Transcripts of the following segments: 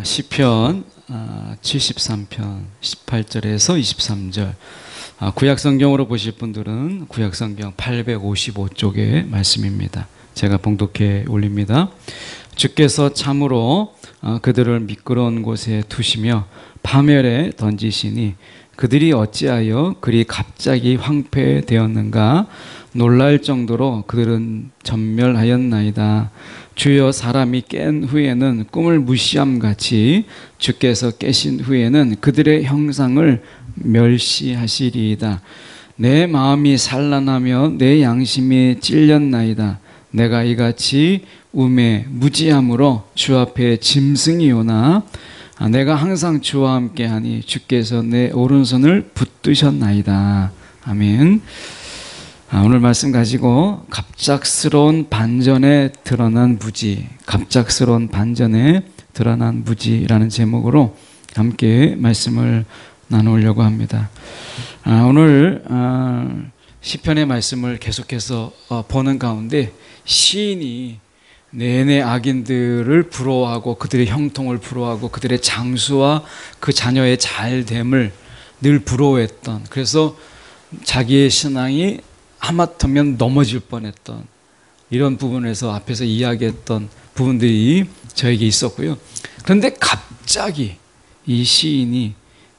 시편 73편 18절에서 23절. 구약 성경으로 보실 분들은 구약 성경 855쪽의 말씀입니다. 제가 봉독해 올립니다. 주께서 참으로 그들을 미끄러운 곳에 두시며 파멸에 던지시니 그들이 어찌하여 그리 갑자기 황폐되었는가. 놀랄 정도로 그들은 전멸하였나이다. 주여, 사람이 깬 후에는 꿈을 무시함같이 주께서 깨신 후에는 그들의 형상을 멸시하시리이다. 내 마음이 산란하며 내 양심이 찔렸나이다. 내가 이같이 우매 무지함으로 주 앞에 짐승이 오나 내가 항상 주와 함께하니 주께서 내 오른손을 붙드셨나이다. 아멘. 오늘 말씀 가지고 갑작스러운 반전에 드러난 무지, 갑작스러운 반전에 드러난 무지라는 제목으로 함께 말씀을 나누려고 합니다. 오늘 시편의 말씀을 계속해서 보는 가운데 시인이 내내 악인들을 부러워하고 그들의 형통을 부러워하고 그들의 장수와 그 자녀의 잘됨을 늘 부러워했던, 그래서 자기의 신앙이 하마터면 넘어질 뻔했던 이런 부분에서 앞에서 이야기했던 부분들이 저에게 있었고요. 그런데 갑자기 이 시인이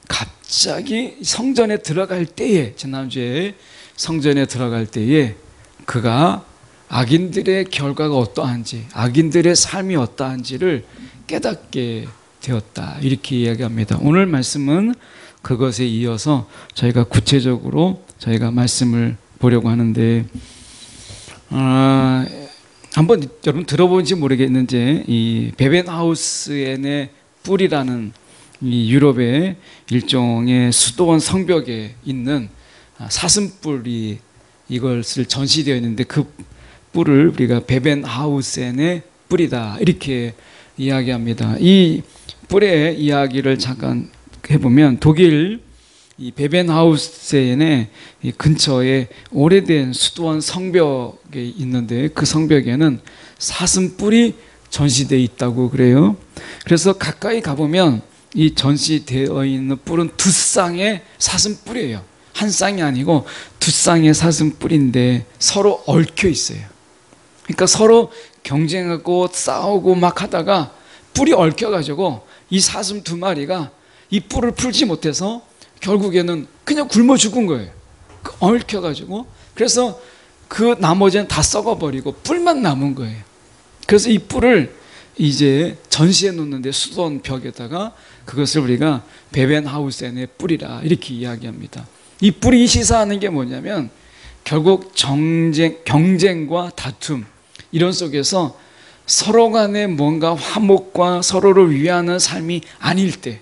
갑자기 성전에 들어갈 때에, 지난주에 성전에 들어갈 때에 그가 악인들의 결과가 어떠한지, 악인들의 삶이 어떠한지를 깨닫게 되었다, 이렇게 이야기합니다. 오늘 말씀은 그것에 이어서 저희가 구체적으로 저희가 말씀을 보려고 하는데, 한번 여러분 들어본지 모르겠는지 이 베벤하우스엔의 뿔이라는 이 유럽의 일종의 수도원 성벽에 있는 사슴뿔이 이것을 전시되어 있는데, 그 뿔을 우리가 베벤하우스엔의 뿔이다, 이렇게 이야기합니다. 이 뿔의 이야기를 잠깐 해보면, 독일 이 베벤하우스엔의 근처에 오래된 수도원 성벽에 있는데, 그 성벽에는 사슴뿔이 전시되어 있다고 그래요. 그래서 가까이 가보면 이 전시되어 있는 뿔은 두 쌍의 사슴뿔이에요. 한 쌍이 아니고 두 쌍의 사슴뿔인데 서로 얽혀 있어요. 그러니까 서로 경쟁하고 싸우고 막 하다가 뿔이 얽혀가지고 이 사슴 두 마리가 이 뿔을 풀지 못해서 결국에는 그냥 굶어 죽은 거예요. 얽혀가지고. 그래서 그 나머지는 다 썩어버리고 뿔만 남은 거예요. 그래서 이 뿔을 이제 전시해 놓는데, 수도원 벽에다가 그것을 우리가 베벤하우스엔의 뿔이라 이렇게 이야기합니다. 이 뿔이 시사하는 게 뭐냐면, 결국 경쟁과 다툼 이런 속에서 서로 간에 뭔가 화목과 서로를 위하는 삶이 아닐 때,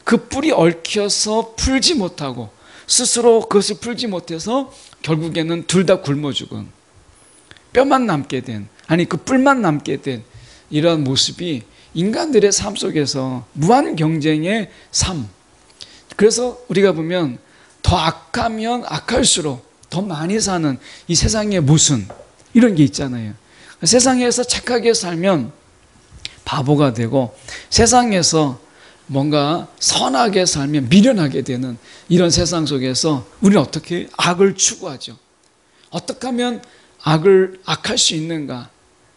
그 뿔이 얽혀서 풀지 못하고 스스로 그것을 풀지 못해서 결국에는 둘 다 굶어 죽은, 뼈만 남게 된, 아니 그 뿔만 남게 된 이런 모습이 인간들의 삶 속에서 무한 경쟁의 삶. 그래서 우리가 보면 더 악하면 악할수록 더 많이 사는 이 세상의 모순, 이런 게 있잖아요. 세상에서 착하게 살면 바보가 되고, 세상에서 뭔가 선하게 살면 미련하게 되는 이런 세상 속에서 우리는 어떻게 악을 추구하죠? 어떻게 하면 악할 수 있는가?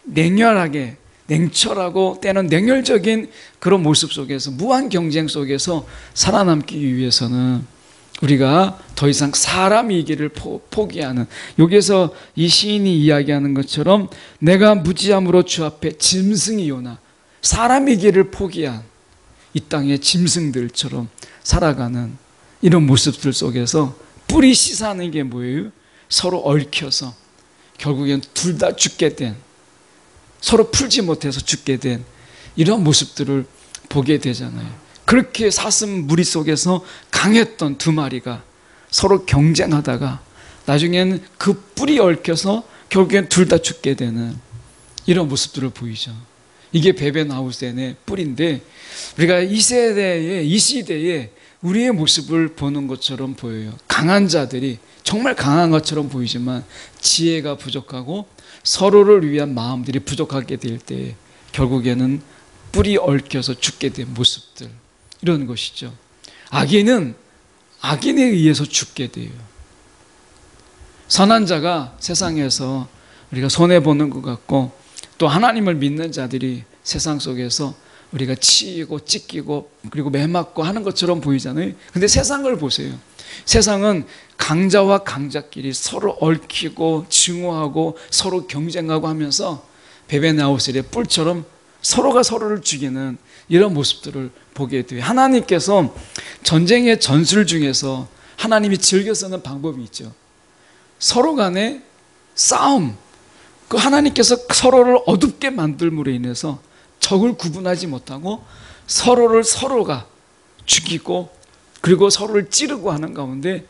냉혈하게, 냉철하고 때는 냉혈적인 그런 모습 속에서, 무한 경쟁 속에서 살아남기 위해서는 우리가 더 이상 사람이기를 포기하는, 여기에서 이 시인이 이야기하는 것처럼 내가 무지함으로 주 앞에 짐승이 오나, 사람이기를 포기한 이 땅의 짐승들처럼 살아가는 이런 모습들 속에서 뿔이 시사하는 게 뭐예요? 서로 얽혀서 결국엔 둘 다 죽게 된, 서로 풀지 못해서 죽게 된 이런 모습들을 보게 되잖아요. 그렇게 사슴 무리 속에서 강했던 두 마리가 서로 경쟁하다가 나중에는 그 뿔이 얽혀서 결국엔 둘 다 죽게 되는 이런 모습들을 보이죠. 이게 베벤하우스엔의 뿔인데, 우리가 이 세대에, 이 시대에 우리의 모습을 보는 것처럼 보여요. 강한 자들이 정말 강한 것처럼 보이지만 지혜가 부족하고 서로를 위한 마음들이 부족하게 될 때 결국에는 뿔이 얽혀서 죽게 된 모습들, 이런 것이죠. 악인은 악인에 의해서 죽게 돼요. 선한 자가 세상에서 우리가 손해보는 것 같고, 또 하나님을 믿는 자들이 세상 속에서 우리가 치이고 찢기고 그리고 매맞고 하는 것처럼 보이잖아요. 근데 세상을 보세요. 세상은 강자와 강자끼리 서로 얽히고 증오하고 서로 경쟁하고 하면서 베베나우셀의 뿔처럼 서로가 서로를 죽이는 이런 모습들을 보게 돼요. 하나님께서 전쟁의 전술 중에서 하나님이 즐겨 쓰는 방법이 있죠. 서로 간의 싸움, 그 하나님께서 서로를 어둡게 만들므로 인해서 적을 구분하지 못하고 서로가 죽이고 그리고 서로를 찌르고 하는 가운데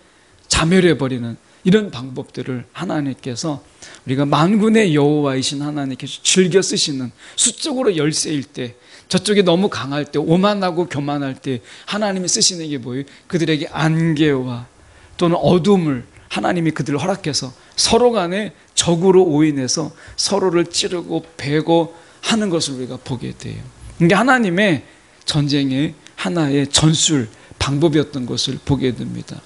자멸해버리는 이런 방법들을 하나님께서, 우리가 만군의 여호와이신 하나님께서 즐겨 쓰시는, 수적으로 열세일 때, 저쪽이 너무 강할 때, 오만하고 교만할 때 하나님이 쓰시는 게 뭐예요? 그들에게 안개와 또는 어둠을 하나님이 그들을 허락해서 서로 간에 적으로 오인해서 서로를 찌르고 베고 하는 것을 우리가 보게 돼요. 이게 하나님의 전쟁의 하나의 전술 방법이었던 것을 보게 됩니다.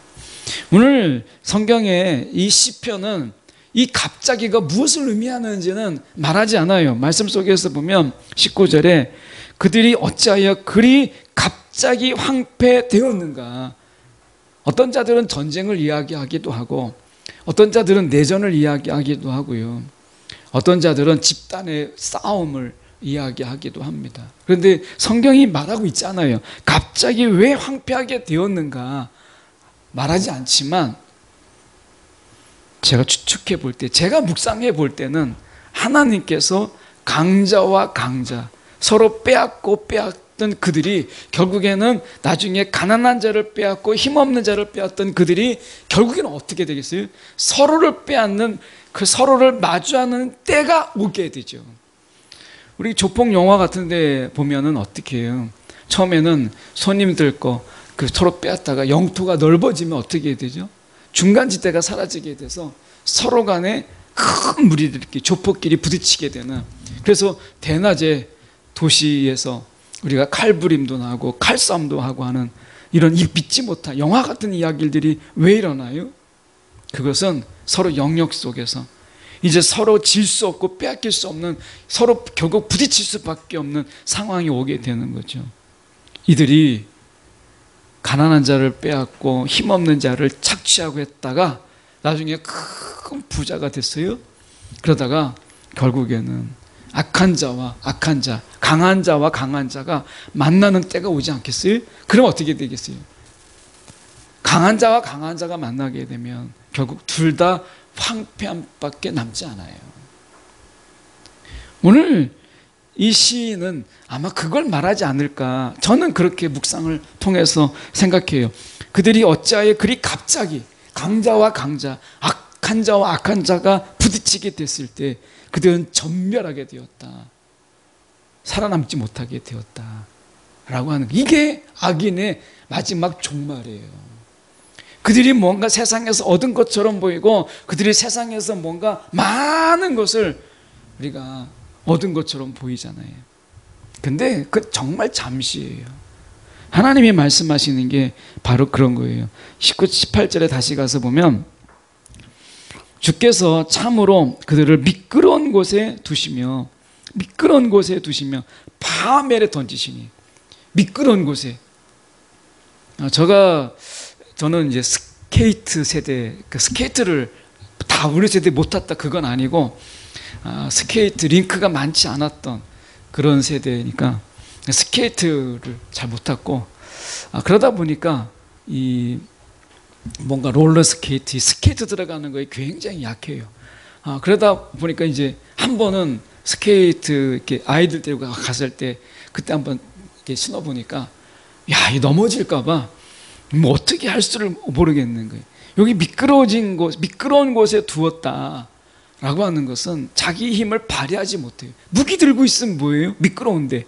오늘 성경의 이 시편은 이 갑자기가 무엇을 의미하는지는 말하지 않아요. 말씀 속에서 보면 19절에 그들이 어찌하여 그리 갑자기 황폐되었는가. 어떤 자들은 전쟁을 이야기하기도 하고, 어떤 자들은 내전을 이야기하기도 하고요, 어떤 자들은 집단의 싸움을 이야기하기도 합니다. 그런데 성경이 말하고 있잖아요. 갑자기 왜 황폐하게 되었는가 말하지 않지만, 제가 추측해 볼 때, 제가 묵상해 볼 때는 하나님께서 강자와 강자 서로 빼앗던 그들이 결국에는 나중에 가난한 자를 빼앗고 힘없는 자를 빼앗던 그들이 결국에는 어떻게 되겠어요? 서로를 빼앗는, 그 서로를 마주하는 때가 오게 되죠. 우리 조폭 영화 같은 데 보면은 어떻게 해요? 처음에는 손님들 거 그 서로 빼앗다가 영토가 넓어지면 어떻게 되죠? 중간지대가 사라지게 돼서 서로 간에 큰 무리들끼리, 조폭끼리 부딪히게 되는, 그래서 대낮에 도시에서 우리가 칼부림도 나고 칼싸움도 하고 하는 이런 이 믿지 못한 영화 같은 이야기들이 왜 일어나요? 그것은 서로 영역 속에서 이제 서로 질 수 없고 빼앗길 수 없는, 서로 결국 부딪힐 수밖에 없는 상황이 오게 되는 거죠. 이들이 가난한 자를 빼앗고 힘없는 자를 착취하고 했다가 나중에 큰 부자가 됐어요. 그러다가 결국에는 악한 자와 악한 자, 강한 자와 강한 자가 만나는 때가 오지 않겠어요? 그럼 어떻게 되겠어요? 강한 자와 강한 자가 만나게 되면 결국 둘 다 황폐함밖에 남지 않아요. 오늘 이 시인은 아마 그걸 말하지 않을까, 저는 그렇게 묵상을 통해서 생각해요. 그들이 어찌하여 그리 갑자기 강자와 강자, 악한 자와 악한 자가 부딪히게 됐을 때 그들은 전멸하게 되었다, 살아남지 못하게 되었다 라고 하는, 이게 악인의 마지막 종말이에요. 그들이 뭔가 세상에서 얻은 것처럼 보이고, 그들이 세상에서 뭔가 많은 것을 우리가 얻은 것처럼 보이잖아요. 근데 그 정말 잠시예요. 하나님이 말씀하시는 게 바로 그런 거예요. 19, 18절에 다시 가서 보면, 주께서 참으로 그들을 미끄러운 곳에 두시며 파멸에 던지시니. 미끄러운 곳에. 저는 이제 스케이트 세대, 그 스케이트를 다 우리 세대 못 탔다 그건 아니고, 스케이트 링크가 많지 않았던 그런 세대니까 스케이트를 잘 못 탔고, 그러다 보니까 이 뭔가 롤러 스케이트 들어가는 거에 굉장히 약해요. 그러다 보니까 이제 한 번은 스케이트 이렇게 아이들 데리고 갔을 때 그때 한번 이렇게 신어보니까, 야, 이 넘어질까봐 뭐 어떻게 할 수를 모르겠는 거예요. 여기 미끄러운 곳에 두었다 라고 하는 것은 자기 힘을 발휘하지 못해요. 무기 들고 있으면 뭐예요? 미끄러운데.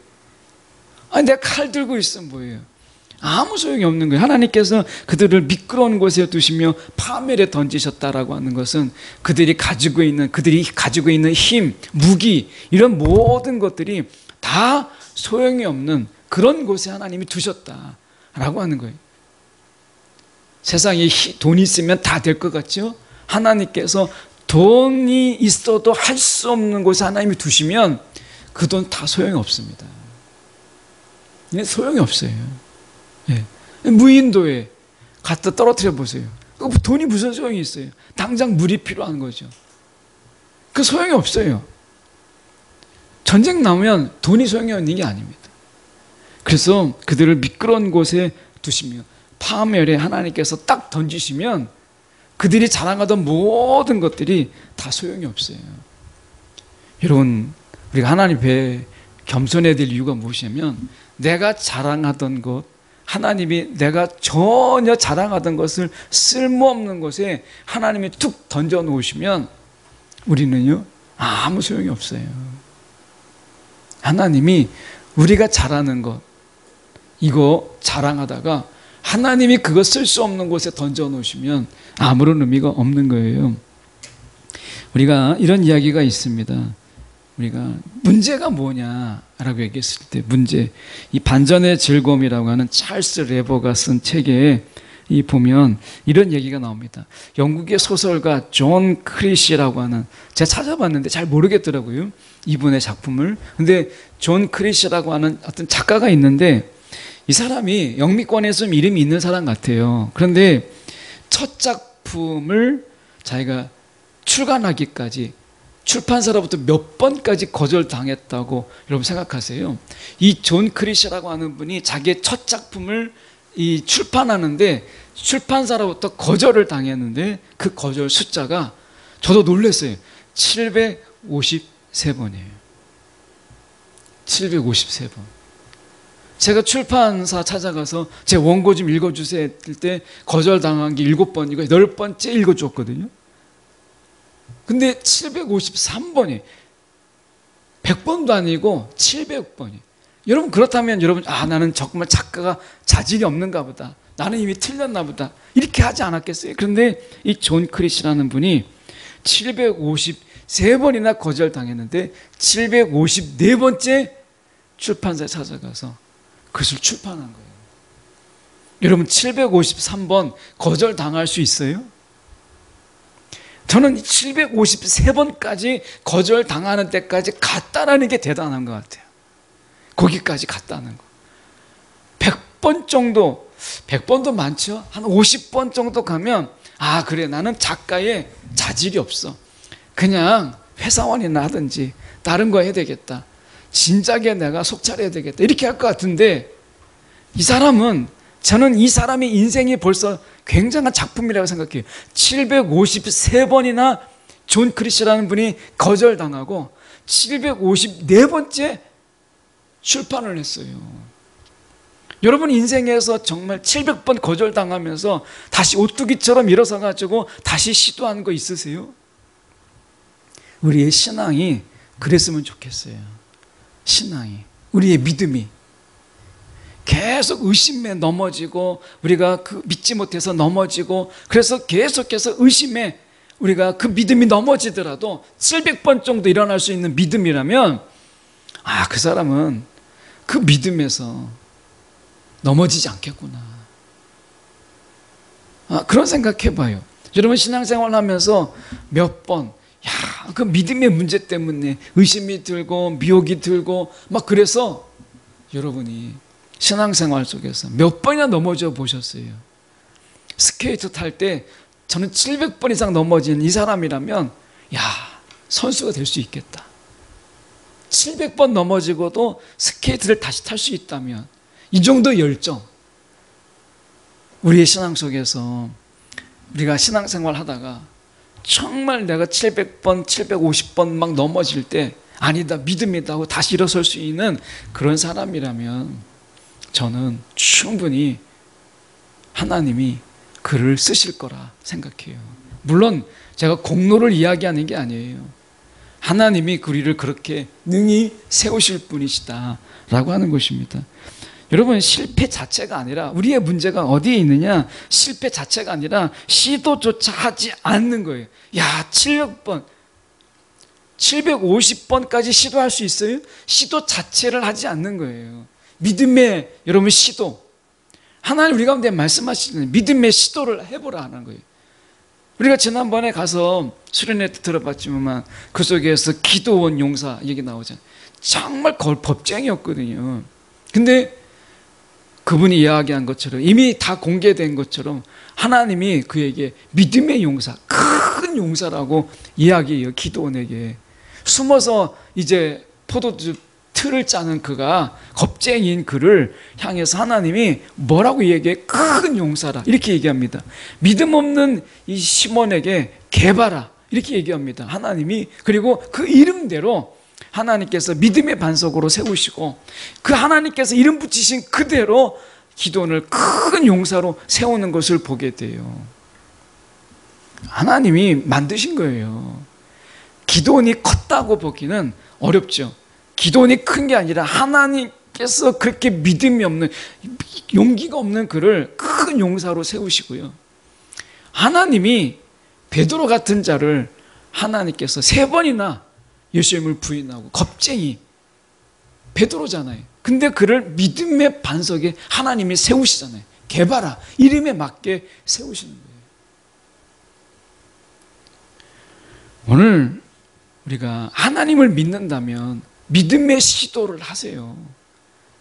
내가 칼 들고 있으면 뭐예요? 아무 소용이 없는 거예요. 하나님께서 그들을 미끄러운 곳에 두시며 파멸에 던지셨다라고 하는 것은 그들이 가지고 있는 힘, 무기, 이런 모든 것들이 다 소용이 없는 그런 곳에 하나님이 두셨다라고 하는 거예요. 세상에 돈이 있으면 다 될 것 같죠? 하나님께서 돈이 있어도 할 수 없는 곳에 하나님이 두시면 그 돈 다 소용이 없습니다. 소용이 없어요. 예. 무인도에 갖다 떨어뜨려 보세요. 돈이 무슨 소용이 있어요? 당장 물이 필요한 거죠. 그 소용이 없어요. 전쟁 나면 돈이 소용이 없는 게 아닙니다. 그래서 그들을 미끄러운 곳에 두시며 파멸에 하나님께서 딱 던지시면 그들이 자랑하던 모든 것들이 다 소용이 없어요. 여러분, 우리가 하나님 배에 겸손해야 될 이유가 무엇이냐면 내가 자랑하던 것, 하나님이 내가 전혀 자랑하던 것을 쓸모없는 곳에 하나님이 툭 던져 놓으시면 우리는요 아무 소용이 없어요. 하나님이 우리가 잘하는 것 이거 자랑하다가 하나님이 그거 쓸 수 없는 곳에 던져 놓으시면 아무런 의미가 없는 거예요. 우리가 이런 이야기가 있습니다. 우리가 문제가 뭐냐라고 얘기했을 때 문제, 이 반전의 즐거움이라고 하는 찰스 레버가 쓴 책에 이 보면 이런 얘기가 나옵니다. 영국의 소설가 존 크리시라고 하는, 제가 찾아봤는데 잘 모르겠더라고요, 이분의 작품을. 근데 존 크리시라고 하는 어떤 작가가 있는데 이 사람이 영미권에 좀 이름이 있는 사람 같아요. 그런데 첫 작품을 자기가 출간하기까지 출판사로부터 몇 번까지 거절당했다고 여러분 생각하세요? 이 존 크리시라고 하는 분이 자기의 첫 작품을 이 출판하는데 출판사로부터 거절을 당했는데 그 거절 숫자가 저도 놀랐어요. 753번이에요. 753번. 제가 출판사 찾아가서 제 원고 좀 읽어주세요 했을 때 거절당한 게 7번이고 10번째 읽어줬거든요. 근데 753번이 100번도 아니고 700번이. 여러분 그렇다면 여러분 나는 정말 작가가 자질이 없는가 보다, 나는 이미 틀렸나 보다 이렇게 하지 않았겠어요? 그런데 이 존 크리시라는 분이 753번이나 거절당했는데 754번째 출판사에 찾아가서 그것을 출판한 거예요. 여러분 753번 거절당할 수 있어요? 저는 753번까지 거절당하는 때까지 갔다라는 게 대단한 것 같아요. 거기까지 갔다는 거. 100번 정도, 100번도 많죠? 한 50번 정도 가면 그래, 나는 작가의 자질이 없어, 그냥 회사원이나 하든지 다른 거 해야 되겠다, 진작에 내가 속차려야 되겠다 이렇게 할 것 같은데 이 사람은, 저는 이 사람의 인생이 벌써 굉장한 작품이라고 생각해요. 753번이나 존 크리시라는 분이 거절당하고 754번째 출판을 했어요. 여러분 인생에서 정말 700번 거절당하면서 다시 오뚜기처럼 일어서 가지고 다시 시도하는 거 있으세요? 우리의 신앙이 그랬으면 좋겠어요. 신앙이, 우리의 믿음이 계속 의심에 넘어지고 우리가 그 믿지 못해서 넘어지고, 그래서 계속해서 의심에 우리가 그 믿음이 넘어지더라도 700번 정도 일어날 수 있는 믿음이라면 그 사람은 그 믿음에서 넘어지지 않겠구나, 그런 생각해봐요. 여러분 신앙생활 하면서 몇 번 그 믿음의 문제 때문에 의심이 들고 미혹이 들고 막 그래서 여러분이 신앙생활 속에서 몇 번이나 넘어져 보셨어요? 스케이트 탈 때 저는 700번 이상 넘어진 이 사람이라면 선수가 될 수 있겠다. 700번 넘어지고도 스케이트를 다시 탈 수 있다면 이 정도 열정, 우리의 신앙 속에서 우리가 신앙생활 하다가 정말 내가 700번, 750번 막 넘어질 때 아니다, 믿음이다 하고 다시 일어설 수 있는 그런 사람이라면 저는 충분히 하나님이 그를 쓰실 거라 생각해요. 물론 제가 공로를 이야기하는 게 아니에요. 하나님이 우리를 그렇게 능히 세우실 분이시다라고 하는 것입니다. 여러분 실패 자체가 아니라, 우리의 문제가 어디에 있느냐, 실패 자체가 아니라 시도조차 하지 않는 거예요. 700번 750번까지 시도할 수 있어요? 시도 자체를 하지 않는 거예요. 믿음의 여러분 시도. 하나님 우리 가운데 말씀하시는 믿음의 시도를 해보라 하는 거예요. 우리가 지난번에 가서 수련회 때 들어봤지만 그 속에서 기도원 용사 얘기 나오잖아요. 정말 법쟁이였거든요. 근데 그분이 이야기한 것처럼 이미 다 공개된 것처럼 하나님이 그에게 믿음의 용사, 큰 용사라고 이야기해요. 기도원에게. 숨어서 이제 포도주 틀을 짜는 그가 겁쟁이인 그를 향해서 하나님이 뭐라고 얘기해? 큰 용사라 이렇게 얘기합니다. 믿음 없는 이 시몬에게 개바라 이렇게 얘기합니다. 하나님이. 그리고 그 이름대로 하나님께서 믿음의 반석으로 세우시고 그 하나님께서 이름 붙이신 그대로 기도원을 큰 용사로 세우는 것을 보게 돼요. 하나님이 만드신 거예요. 기도원이 컸다고 보기는 어렵죠. 기도원이 큰 게 아니라 하나님께서 그렇게 믿음이 없는, 용기가 없는 그를 큰 용사로 세우시고요. 하나님이 베드로 같은 자를 하나님께서 3번이나 예수님을 부인하고 겁쟁이 베드로잖아요. 근데 그를 믿음의 반석에 하나님이 세우시잖아요. 개바라 이름에 맞게 세우시는 거예요. 오늘 우리가 하나님을 믿는다면 믿음의 시도를 하세요.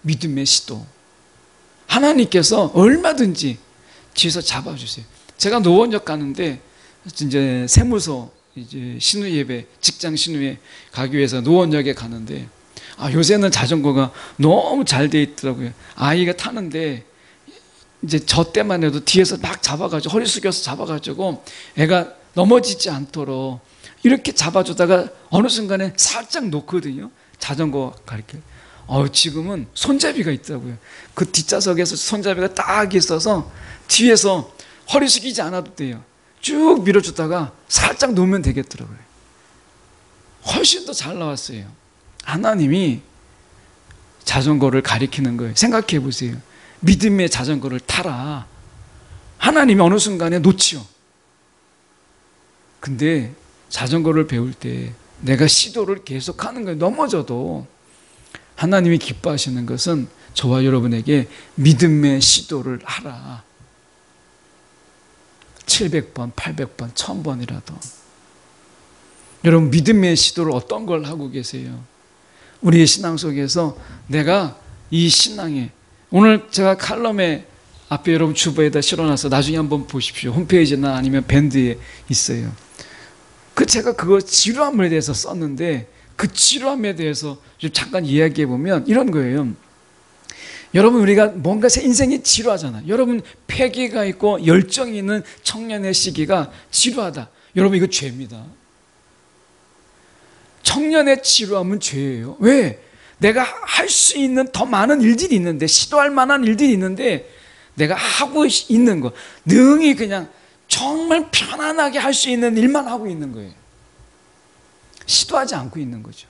믿음의 시도. 하나님께서 얼마든지 뒤에서 잡아주세요. 제가 노원역 가는데 이제 세무서 이제 신우 예배, 직장 신우에 가기 위해서 노원역에 가는데 요새는 자전거가 너무 잘 돼 있더라고요. 아이가 타는데 이제 저 때만 해도 뒤에서 막 잡아가지고 허리 숙여서 잡아가지고 애가 넘어지지 않도록 이렇게 잡아주다가 어느 순간에 살짝 놓거든요. 자전거 가르쳐. 지금은 손잡이가 있더라고요. 그 뒷좌석에서 손잡이가 딱 있어서 뒤에서 허리 숙이지 않아도 돼요. 쭉 밀어주다가 살짝 놓으면 되겠더라고요. 훨씬 더 잘 나왔어요. 하나님이 자전거를 가리키는 거예요. 생각해 보세요. 믿음의 자전거를 타라. 하나님이 어느 순간에 놓지요. 근데 자전거를 배울 때 내가 시도를 계속하는 거예요. 넘어져도 하나님이 기뻐하시는 것은 저와 여러분에게 믿음의 시도를 하라. 700번, 800번, 1000번이라도. 여러분 믿음의 시도를 어떤 걸 하고 계세요? 우리의 신앙 속에서 내가 이 신앙에 오늘 제가 칼럼에 앞에 여러분 주보에다 실어놔서 나중에 한번 보십시오. 홈페이지나 아니면 밴드에 있어요. 제가 그거 지루함에 대해서 썼는데 그 지루함에 대해서 좀 잠깐 이야기해 보면 이런 거예요. 여러분 우리가 뭔가 인생이 지루하잖아요. 여러분 패기가 있고 열정이 있는 청년의 시기가 지루하다. 여러분 이거 죄입니다. 청년의 지루함은 죄예요. 왜? 내가 할 수 있는 더 많은 일들이 있는데 시도할 만한 일들이 있는데 내가 하고 있는 거 능히 그냥 정말 편안하게 할 수 있는 일만 하고 있는 거예요. 시도하지 않고 있는 거죠.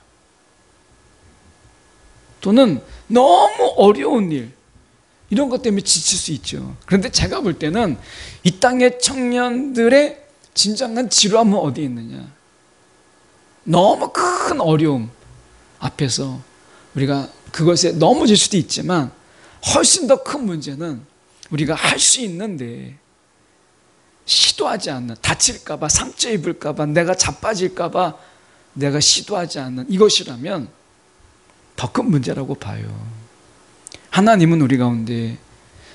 또는 너무 어려운 일 이런 것 때문에 지칠 수 있죠. 그런데 제가 볼 때는 이 땅의 청년들의 진정한 지루함은 어디에 있느냐. 너무 큰 어려움 앞에서 우리가 그것에 넘어질 수도 있지만 훨씬 더 큰 문제는 우리가 할 수 있는데 시도하지 않는, 다칠까 봐, 상처 입을까 봐, 내가 자빠질까 봐 내가 시도하지 않는 이것이라면 더 큰 문제라고 봐요. 하나님은 우리 가운데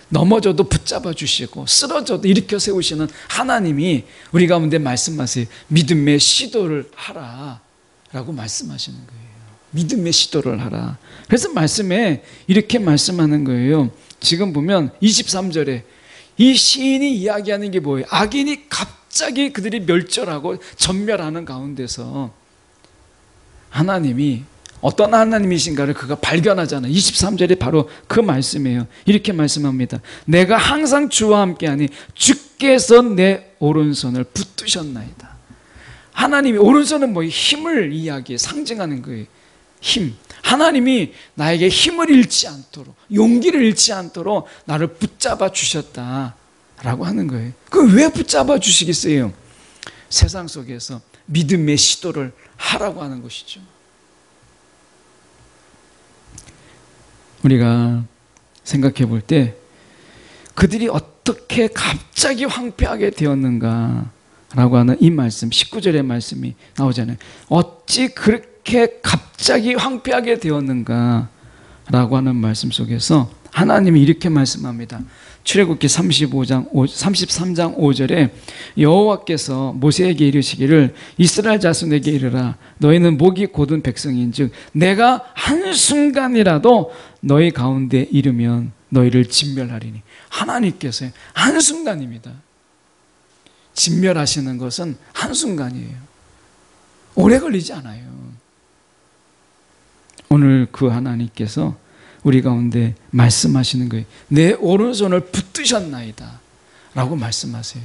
넘어져도 붙잡아 주시고 쓰러져도 일으켜 세우시는 하나님이 우리 가운데 말씀하세요. 믿음의 시도를 하라 라고 말씀하시는 거예요. 믿음의 시도를 하라. 그래서 말씀에 이렇게 말씀하는 거예요. 지금 보면 23절에 이 시인이 이야기하는 게 뭐예요? 악인이 갑자기 그들이 멸절하고 전멸하는 가운데서 하나님이 어떤 하나님이신가를 그가 발견하잖아요. 23절이 바로 그 말씀이에요. 이렇게 말씀합니다. 내가 항상 주와 함께하니 주께서 내 오른손을 붙드셨나이다. 하나님이 오른손은 뭐예요? 힘을 이야기해 상징하는 거예요. 힘. 하나님이 나에게 힘을 잃지 않도록 용기를 잃지 않도록 나를 붙잡아 주셨다라고 하는 거예요. 그 왜 붙잡아 주시겠어요? 세상 속에서 믿음의 시도를 하라고 하는 것이죠. 우리가 생각해 볼 때 그들이 어떻게 갑자기 황폐하게 되었는가라고 하는 이 말씀, 19절의 말씀이 나오잖아요. 어찌 그렇게 갑자기 황폐하게 되었는가라고 하는 말씀 속에서 하나님이 이렇게 말씀합니다. 출애굽기 33장 5절에 여호와께서 모세에게 이르시기를 이스라엘 자손에게 이르라 너희는 목이 곧은 백성인즉 내가 한순간이라도 너희 가운데 이르면 너희를 진멸하리니. 하나님께서 한순간입니다. 진멸하시는 것은 한순간이에요. 오래 걸리지 않아요. 오늘 그 하나님께서 우리 가운데 말씀하시는 거예요. 내 오른손을 붙드셨나이다 라고 말씀하세요.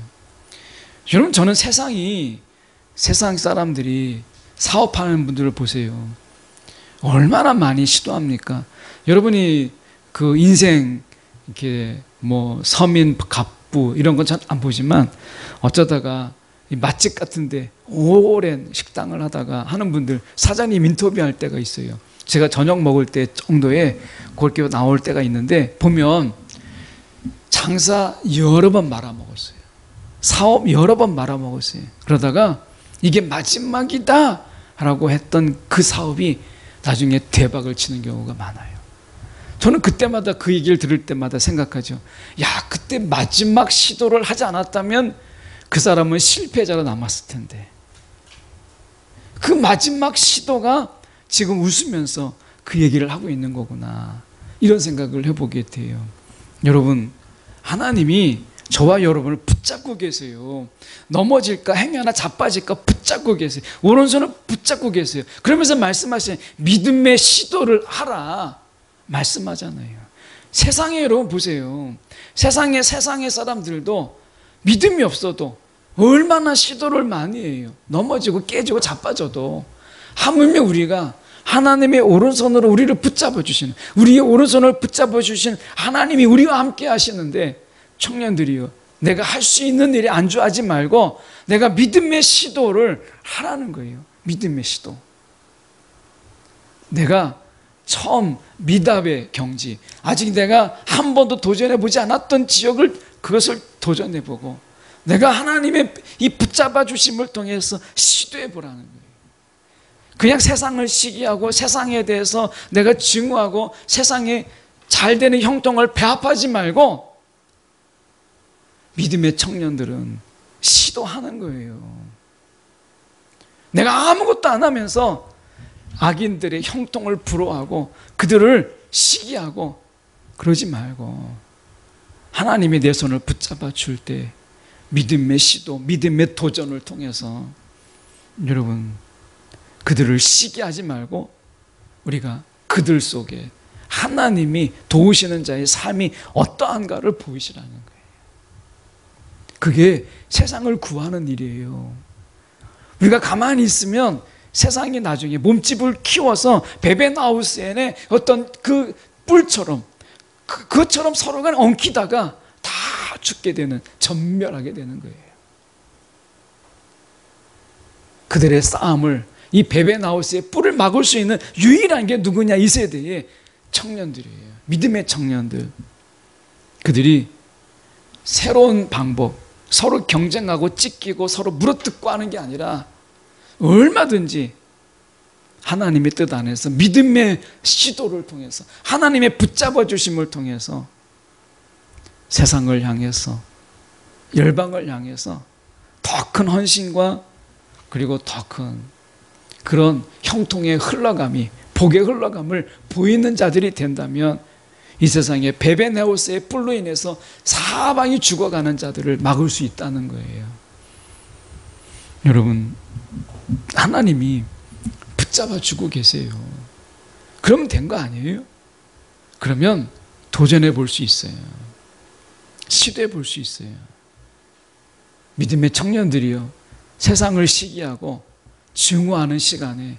여러분, 저는 세상 사람들이 사업하는 분들을 보세요. 얼마나 많이 시도합니까? 여러분이 그 인생 이렇게 뭐 서민 갑부 이런 건 잘 안 보지만 어쩌다가 맛집 같은데 오랜 식당을 하다가 하는 분들 사장님 인터뷰할 때가 있어요. 제가 저녁 먹을 때 정도에 그렇게 나올 때가 있는데 보면 장사 여러 번 말아먹었어요. 사업 여러 번 말아먹었어요. 그러다가 이게 마지막이다 라고 했던 그 사업이 나중에 대박을 치는 경우가 많아요. 저는 그때마다 그 얘기를 들을 때마다 생각하죠. 야, 그때 마지막 시도를 하지 않았다면 그 사람은 실패자로 남았을 텐데 그 마지막 시도가 지금 웃으면서 그 얘기를 하고 있는 거구나, 이런 생각을 해보게 돼요. 여러분, 하나님이 저와 여러분을 붙잡고 계세요. 넘어질까 행여나 자빠질까 붙잡고 계세요. 오른손을 붙잡고 계세요. 그러면서 말씀하시는 믿음의 시도를 하라 말씀하잖아요. 세상에 여러분 보세요. 세상의 사람들도 믿음이 없어도 얼마나 시도를 많이 해요. 넘어지고 깨지고 자빠져도. 하물며 우리가 하나님의 오른손으로 우리를 붙잡아 주시는, 우리의 오른손을 붙잡아 주신 하나님이 우리와 함께 하시는데, 청년들이요, 내가 할 수 있는 일에 안주하지 말고 내가 믿음의 시도를 하라는 거예요. 믿음의 시도. 내가 처음 미답의 경지, 아직 내가 한 번도 도전해 보지 않았던 지역을 그것을 도전해 보고 내가 하나님의 이 붙잡아 주심을 통해서 시도해 보라는 거예요. 그냥 세상을 시기하고 세상에 대해서 내가 증오하고 세상에 잘 되는 형통을 배합하지 말고 믿음의 청년들은 시도하는 거예요. 내가 아무것도 안 하면서 악인들의 형통을 부러워하고 그들을 시기하고 그러지 말고 하나님이 내 손을 붙잡아 줄 때 믿음의 시도, 믿음의 도전을 통해서 여러분 그들을 시기하지 말고 우리가 그들 속에 하나님이 도우시는 자의 삶이 어떠한가를 보이시라는 거예요. 그게 세상을 구하는 일이에요. 우리가 가만히 있으면 세상이 나중에 몸집을 키워서 베벤하우스엔의 어떤 그 뿔처럼 그것처럼 서로가 엉키다가 다 죽게 되는, 전멸하게 되는 거예요. 그들의 싸움을, 이 베벤하우스의 뿔을 막을 수 있는 유일한 게 누구냐? 이 세대의 청년들이에요. 믿음의 청년들. 그들이 새로운 방법, 서로 경쟁하고 찢기고 서로 물어뜯고 하는 게 아니라 얼마든지 하나님의 뜻 안에서 믿음의 시도를 통해서 하나님의 붙잡아 주심을 통해서 세상을 향해서, 열방을 향해서 더 큰 헌신과 그리고 더 큰 그런 형통의 흘러감이, 복의 흘러감을 보이는 자들이 된다면 이 세상에 베벤하우스의 뿔로 인해서 사방이 죽어가는 자들을 막을 수 있다는 거예요. 여러분, 하나님이 붙잡아 주고 계세요. 그러면 된 거 아니에요? 그러면 도전해 볼 수 있어요. 시도해 볼 수 있어요. 믿음의 청년들이요, 세상을 시기하고 증오하는 시간에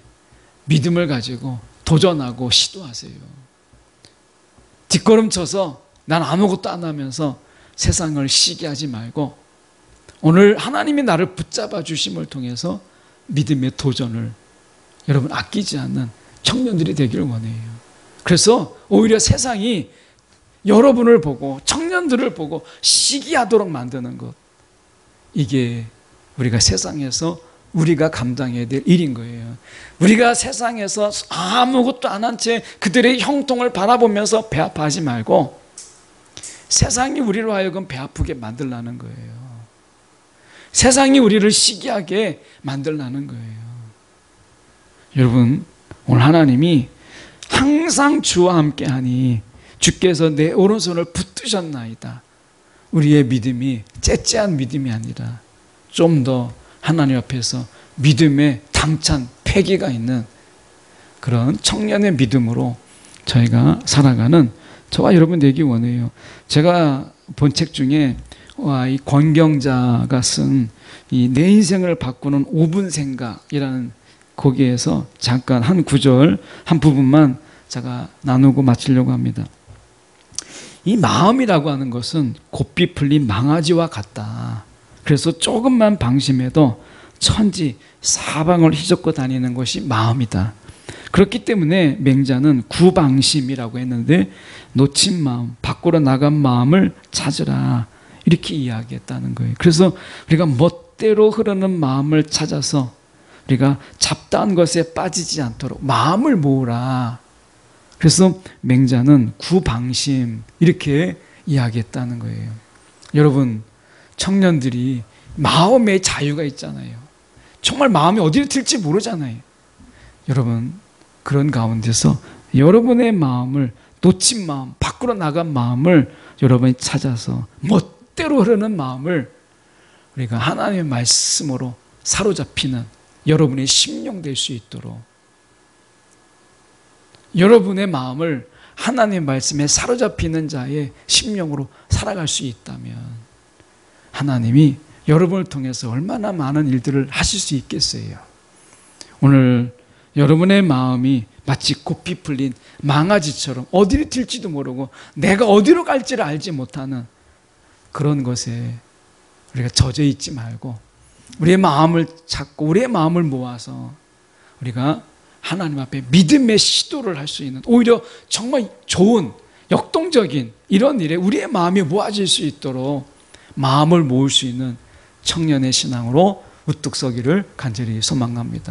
믿음을 가지고 도전하고 시도하세요. 뒷걸음쳐서 난 아무것도 안 하면서 세상을 시기하지 말고 오늘 하나님이 나를 붙잡아 주심을 통해서 믿음의 도전을 여러분 아끼지 않는 청년들이 되기를 원해요. 그래서 오히려 세상이 여러분을 보고 청년들을 보고 시기하도록 만드는 것, 이게 우리가 세상에서 우리가 감당해야 될 일인 거예요. 우리가 세상에서 아무것도 안 한 채 그들의 형통을 바라보면서 배 아파하지 말고 세상이 우리로 하여금 배 아프게 만들라는 거예요. 세상이 우리를 시기하게 만들라는 거예요. 여러분, 오늘 하나님이 항상 주와 함께하니 주께서 내 오른손을 붙드셨나이다. 우리의 믿음이 째째한 믿음이 아니라 좀 더 하나님 앞에서 믿음의 당찬 패기가 있는 그런 청년의 믿음으로 저희가 살아가는 저와 여러분 되기 원해요. 제가 본 책 중에 이 권경자가 쓴 이 내 인생을 바꾸는 5분 생각이라는 거기에서 잠깐 한 구절 한 부분만 제가 나누고 마치려고 합니다. 이 마음이라고 하는 것은 곱비 풀린 망아지와 같다. 그래서 조금만 방심해도 천지 사방을 휘젓고 다니는 것이 마음이다. 그렇기 때문에 맹자는 구방심이라고 했는데 놓친 마음, 밖으로 나간 마음을 찾으라, 이렇게 이야기했다는 거예요. 그래서 우리가 멋대로 흐르는 마음을 찾아서 우리가 잡다한 것에 빠지지 않도록 마음을 모으라. 그래서 맹자는 구방심 이렇게 이야기했다는 거예요. 여러분, 청년들이 마음의 자유가 있잖아요. 정말 마음이 어디로 튈지 모르잖아요. 여러분, 그런 가운데서 여러분의 마음을, 놓친 마음, 밖으로 나간 마음을 여러분이 찾아서 멋대로 흐르는 마음을 우리가 하나님의 말씀으로 사로잡히는 여러분의 심령 될 수 있도록, 여러분의 마음을 하나님의 말씀에 사로잡히는 자의 심령으로 살아갈 수 있다면 하나님이 여러분을 통해서 얼마나 많은 일들을 하실 수 있겠어요. 오늘 여러분의 마음이 마치 곱비 풀린 망아지처럼 어디로 튈지도 모르고 내가 어디로 갈지를 알지 못하는 그런 것에 우리가 젖어 있지 말고 우리의 마음을 찾고 우리의 마음을 모아서 우리가 하나님 앞에 믿음의 시도를 할 수 있는, 오히려 정말 좋은 역동적인 이런 일에 우리의 마음이 모아질 수 있도록 마음을 모을 수 있는 청년의 신앙으로 우뚝 서기를 간절히 소망합니다.